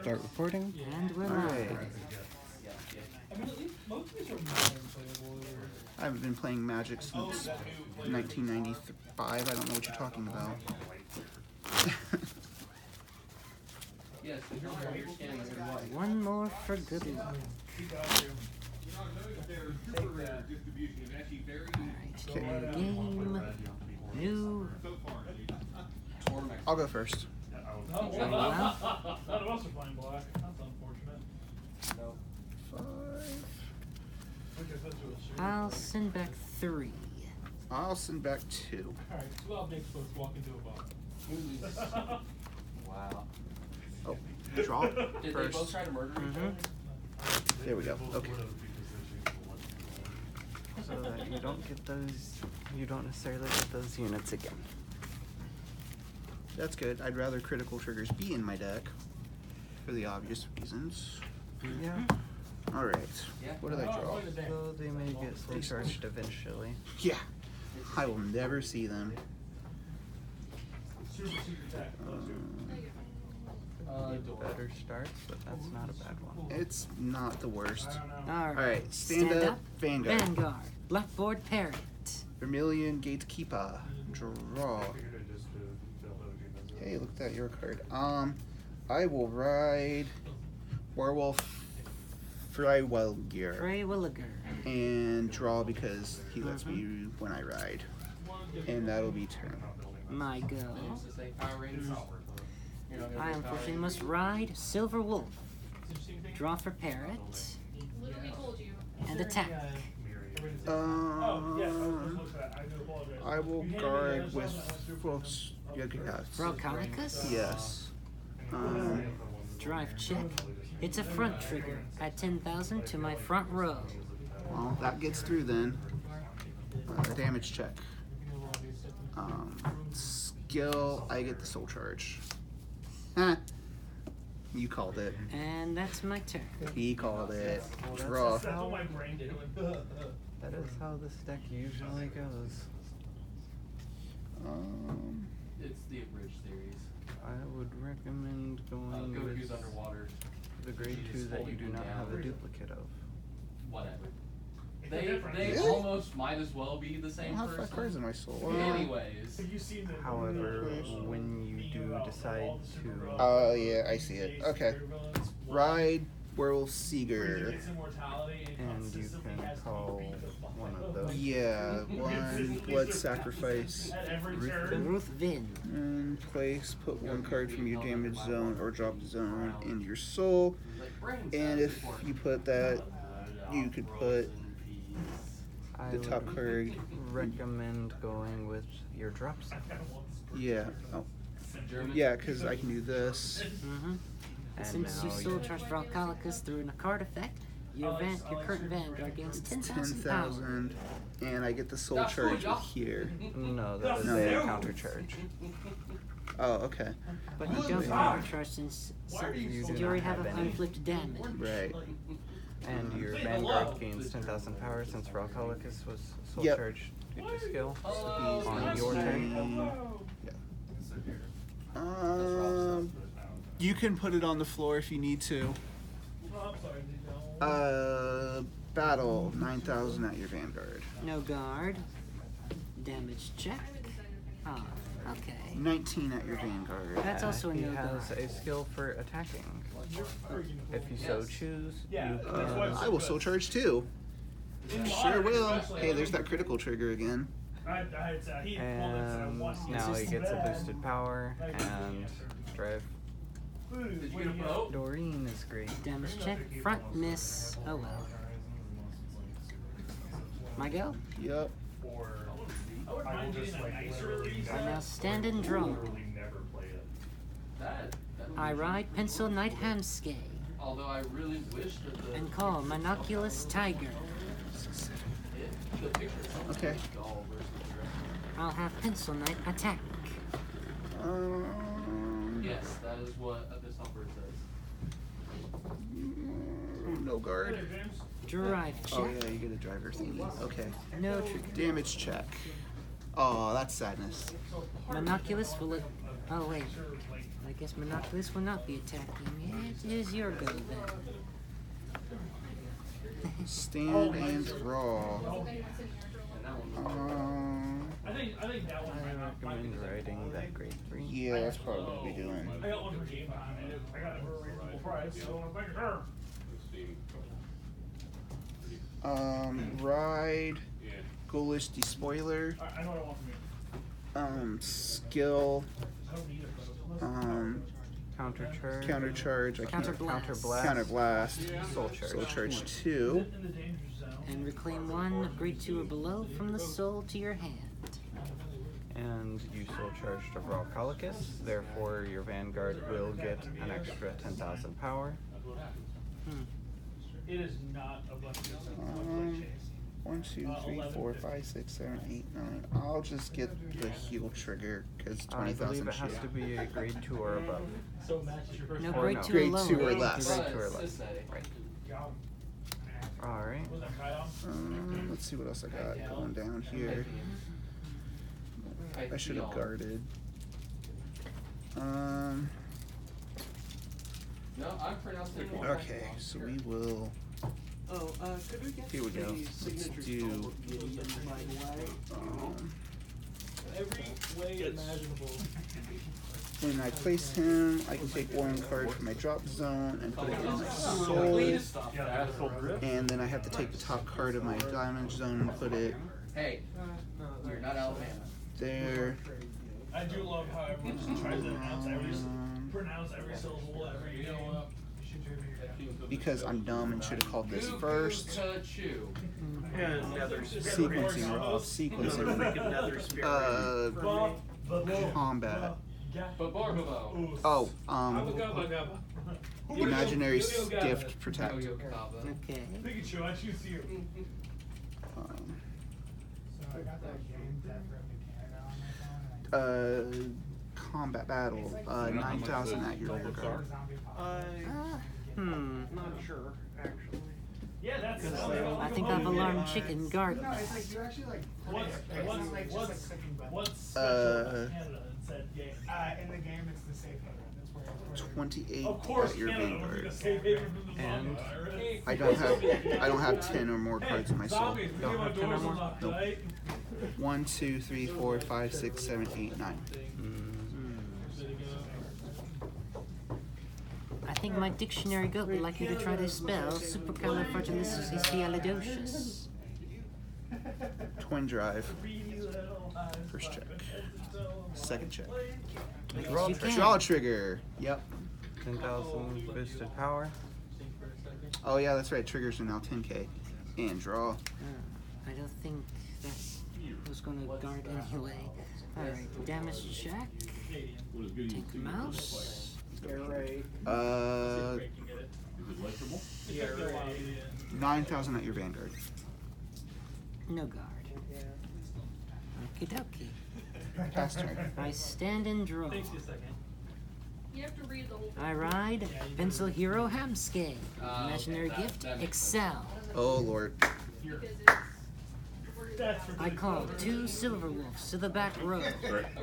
Start recording. And we're Alright. live. I mean, at least most of these are playable. I haven't been playing Magic since 1995. I don't know what you're talking about. One more for good luck. Alright, game. New. I'll go first. None of us are playing black. That's unfortunate. 5. I'll send back 3. I'll send back 2. Alright, so I'll make folks walk into a box. Wow. Oh, draw Did they both first. try to murder each other? There we go. Okay. So that you don't get those, you don't necessarily get those units again. That's good. I'd rather critical triggers be in my deck for the obvious reasons. Yeah. Alright. Yeah. What did I draw? So they may get slow charged eventually. Yeah. I will never see them. Better starts, but that's not a bad one. It's not the worst. Alright, Stand up, Vanguard. Vanguard. Blackboard Parrot. Vermilion Gatekeeper. Draw. Hey, look at that, your card. I will ride Werewolf Freywilliger Freywilliger. and draw because he lets me when I ride. And that'll be turn. My go. It's the same Power Rangers. You're not gonna I do Power unfortunately Rangers. must ride Silver Wolf. Draw for Parrot. Literally told you. And attack. I will guard with folks. Frogconicus. Yes. Drive check. It's a front trigger. Add 10,000 to my front row. Well, that gets through then. Damage check. Skill, I get the soul charge. You called it. And that's my turn. He called it. Draw. That's what my brain did. That is how this deck usually goes. It's the abridged series. I would recommend going Goku's with underwater. the grade 2 that you do not have a duplicate of. Whatever. They Really? almost might as well be the I same have 5 cards person. in my soul. Anyways. However, when you do decide to, Oh, yeah, I see it. Okay. Ride Werewolf Seeger. and you can call one of those. Yeah, 1 blood sacrifice. Ruthvin. And place, put 1 card from your damage zone or drop zone into your soul. And if you put that, you could put I the top would card. recommend going with your drop zone. Yeah. Oh. Yeah, because I can do this. And Since you now soul charge Frogconicus through a card effect, your current Vanguard gains 10,000 power. 10,000. And I get the soul charge with here. No, that is No. a counter charge. Oh, okay. But you don't counter charge since you do already not have have an any. inflict damage. Right. And your Vanguard gains 10,000 power since Frogconicus was soul Yep. charged due to skill. On your turn. You can put it on the floor if you need to. Battle 9,000 at your Vanguard. No guard. Damage check. Ah, okay. 19 at your Vanguard. That's also a He no has guard. a skill for attacking. If you so choose, Yeah, you that's why can. I will soul charge too. Sure will. Hey, there's that critical trigger again. And now he gets a boosted power and drive. Did you get a vote? Doreen is great. Damage check. Front miss. Oh well. My go? Yep. I now stand and draw. That I ride Pencil Knight Hamskay although I really wish that the and call Monoculous Tiger. the picture sounds Okay. like Doll versus the I'll have Pencil Knight attack. Yes, that is what this helper says. No guard. Drive check. Oh yeah, you get a driver thingy. Okay. No trigger. Damage check. Oh, that's sadness. Monoculous will it. Oh wait. Like Guess Monoculus will not be attacking. It is your go then. Stand and draw. I think that one I might be recommend the writing that grade 3. Yeah, that's probably what we're doing. I got one for game behind me. I got it for a reasonable price, so I'm making sure. Ride, Ghoulish Despoiler, I know what I want from you. skill, I don't need it, though. Countercharge. countercharge, I can't, Counterblast. counterblast, Soul charge. soul charge 2, In the danger zone. And reclaim 1 of grade 2 or below from the soul to your hand. And you soul charged a raw Calicus, therefore your Vanguard will get an extra 10,000 power. It is not a bunch of stuff. 1, 2, 3, 4, 5, 6, 7, 8, 9. I'll just get the heal trigger because I believe 20,000 it has to be a grade 2 or above. So it matches your first No, Or grade no. 2 or Grade lower. 2 or less. Grade 2 or less. Right. Alright. Was that Kyle? Let's see what else I got going down here. I should have guarded. No, I'm pronouncing it. Okay, so we will. Could we get Here we go. the Let's signatures do. for Gideon, by the way? Every way imaginable. When I place him, I can take 1 card from my drop zone and put it in my soul. And then I have to take the top card of my diamond zone and put it Hey, you're not Alabama. there. I do love how everyone just tries to pronounce every syllable every game. Because I'm dumb and should have called this first. Another Sequencing, Rob. Sequencing. Combat. Oh, imaginary gift protect. Okay. Pikachu, I choose you. Combat battle. 9,000 at your rear guard. Not sure, actually. Yeah, that's. I think I've alarmed chicken garden. What's special Uh, about Canada and said game? In the game, it's the safe haven. That's where 28 Of course, at your Canada would be vanguard. the safe haven from the And zombie virus. I don't have 10 or more cards in my soul. Zombies, we Don't leave our have 10 or doors more? unlocked, Nope. right? 1, 2, 3, 4, 5, 6, 7, 8, 9. I think my dictionary goat would like you to try to spell supercalifragilisticexpialidocious. Twin drive. First check. Second check. Because you can. Draw trigger. Yep. 10,000 boosted power. Oh yeah, that's right. Triggers are now 10k. And draw. I don't think that was going to guard anyway. Alright, damage check. Take mouse. 9,000 at your vanguard. No guard. Okie dokie. Pass turn. I stand and draw. Takes you a second. You have to read the whole thing. I ride Pencil Hero Hamskay. Imaginary okay, gift, that makes Excel. Oh lord. Because That's for I call 2 Silver Wolves to the back row.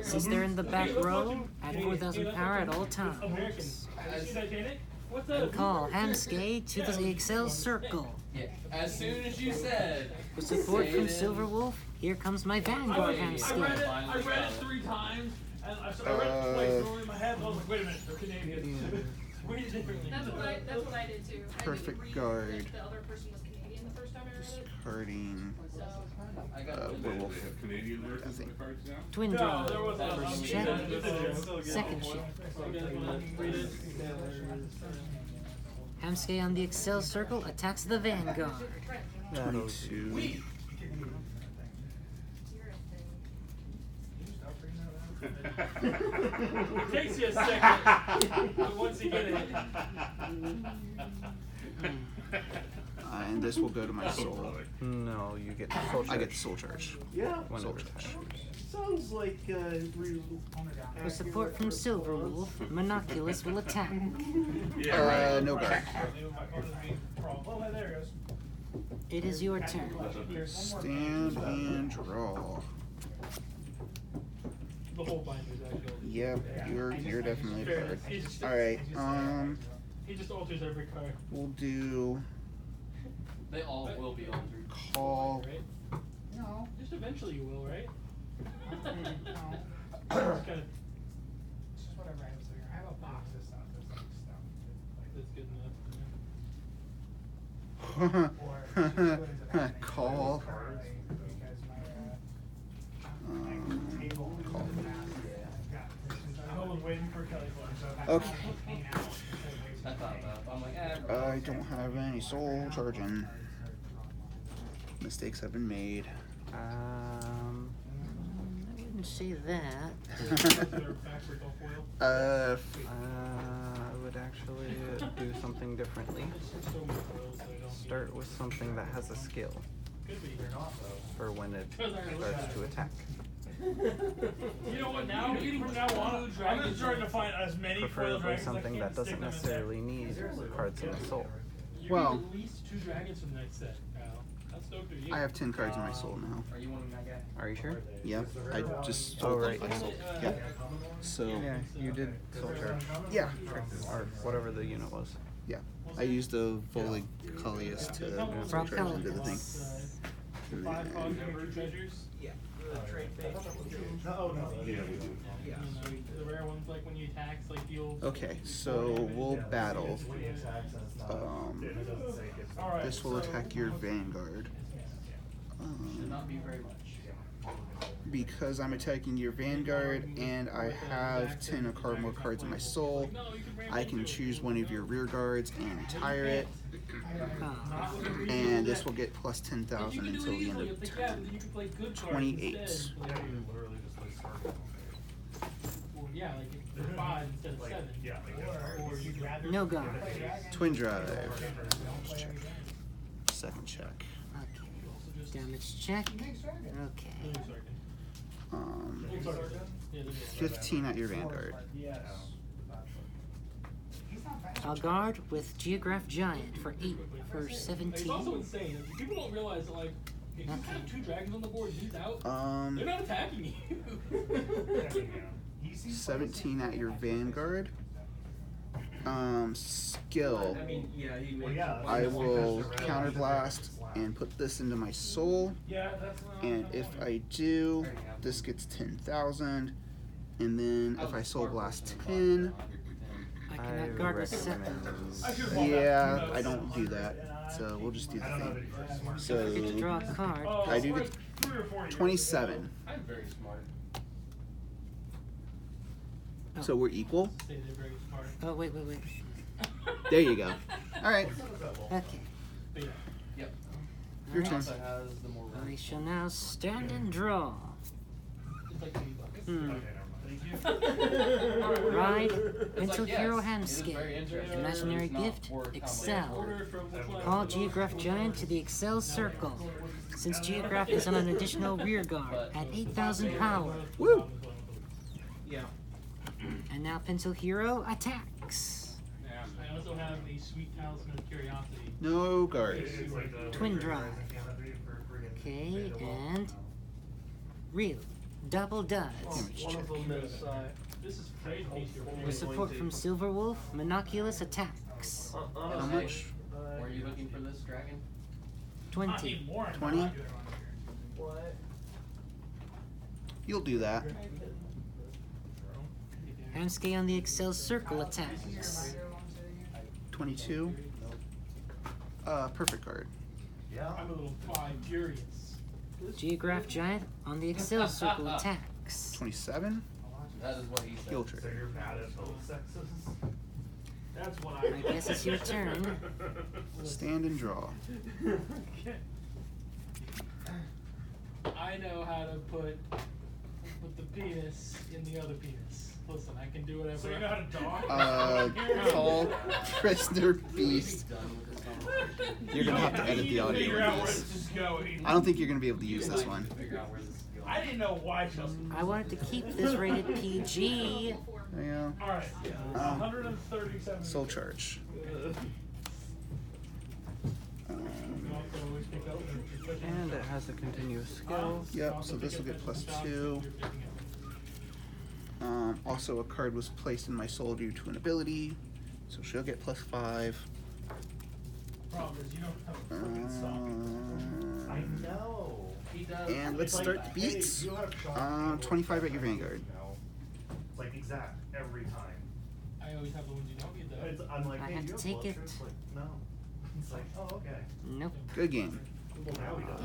Since they're in the back row, add 4,000 power at all American. times. Is she Titanic? What's that? And call Hamskay to the Excel circle. Yeah, as soon as you said. For support say from it. Silver Wolf, here comes my Vanguard I read it Hamskay. 3 times, and I read it twice, normally in my head, and I was like, wait a minute, they're Canadian. Read it differently. that's what I did too. Perfect I didn't read guard. that the other person was Canadian the first time I read it. Discarding. So I got Werewolf. Canadian version I think. of the cards now? Twin No, draw. there was First check. Second check. Hamskay on the Excel circle attacks the Vanguard. 22. It takes you a second, but once you get it. And this will go to my soul. No, you get the soul charge. I get the soul charge. Yeah, One Soul over charge. time. sounds like reasonable. For support from Silver Wolf, Monoculus will attack. No guard. Oh, hey, there it goes. It is your turn. Stand and draw. the whole binder actually. Yep, you're definitely a card. He just- Alright, He just alters every card. we'll do They all will be altered. call. Right? No. Just eventually you will, right? No. It's kind of It's just whatever I have sitting here. I have a box of stuff. There's like stuff. that's good enough. Call. Call. I was waiting for Kelly for Okay. I thought that. I'm like, I don't have any soul charging. Mistakes have been made. I wouldn't say that. Backwards all foil. I would actually do something differently. So many foils that I don't Start with something that has a skill Could be. for when it starts to attack. You know what? Now, from now on, I'm just trying to find as many foil Preferably dragons. something that doesn't necessarily need cards in the soul. You Well- need at least 2 dragons from the next set, Kyle. How stoked are you? I have 10 cards in my soul now. Are you wanting that guy? Are you sure? Yep, I just Oh, sold right, my yeah. soul. Yep. So, Yeah, you did soul charge. yeah. Or whatever the unit was. Yeah. I used the Irregulars to soul charge into the thing. And 5 then- cards for treasures. Oh, no. You know, the rare ones, like when you attack, like deal. Okay, so we'll battle. Alright, This will attack your Vanguard. Should not be very much. Because I'm attacking your Vanguard and I have 10 or more cards in my soul, I can choose one of your rear guards and retire it. And this will get plus 10,000 until the end of turn. 28. Yeah, like if 5 instead of 7. Or you'd rather. No guard. Twin drive. Check. Second check. Okay. Damage check. Okay. 15 at your Vanguard. I'll guard with Geograph Giant for 8 for It's 17. also insane. People don't realize that, like, if you have 2 dragons on the board, he's out. They're not attacking you. 17 at your Vanguard. Skill. I will counterblast and put this into my soul. And if I do, this gets 10,000. And then if I soul blast 10, I cannot guard with recommend 7. yeah, I don't do that. So we'll just do the thing. I get to draw a card. I do get 27. I'm very smart. So we're equal. Say they're very smart. Oh, wait. There you go. All right, Okay. But yeah. Yep. your turn. Also has the more I shall now stand and draw. It's like $80. Hmm. Alright, Ride, It's Pencil like, yes, Hero it Hand is Scale. very interesting. Imaginary It's not Gift, worth how much Excel. order from which one? Call Geograph Giant to the Excel Circle. Since Geograph is on an additional rear guard at 8,000 power. Woo! And now Pencil Hero attacks. I also have a sweet talisman of curiosity. No guards. Twin drive. Okay, and reel. Double duds. Damage check. This is great in case you're With support from Silverwolf, Monoculus attacks. How much? Were you looking for this dragon? 20. 20? You'll do that. Hand Scale on the Excel Circle attacks. 22. Perfect card. I'm a little furious. Geograph Giant on the Excel Circle attacks. 27. That is what he said. Heal trade. That's what I guess it's your turn. Stand and draw. I know how to put the penis in the other penis. Listen, I can do whatever. So you know how to dog? Call prisoner beast. Done with this conversation. You're gonna have to edit the audio Figure in out where this. this is going. I don't think you're gonna be able to use this one. Figure out where this is going. I didn't know why Chelsea. I wanted to keep this rated PG. Yeah. Alright. 137. Soul charge. And it has a continuous skill. Yep, so this will get plus 2. Also, a card was placed in my soul due to an ability, so she'll get +5. Problem is, you don't have a fucking sock. I know. He does. And let's It's start like, the beats. Hey, you have shot 25 at your Vanguard. It's like exact every time. I always have the ones you don't need though. I'm like, I hey, have you to have take it. It's like, no. It's like, oh, okay. Nope. Good game. Well, now he does.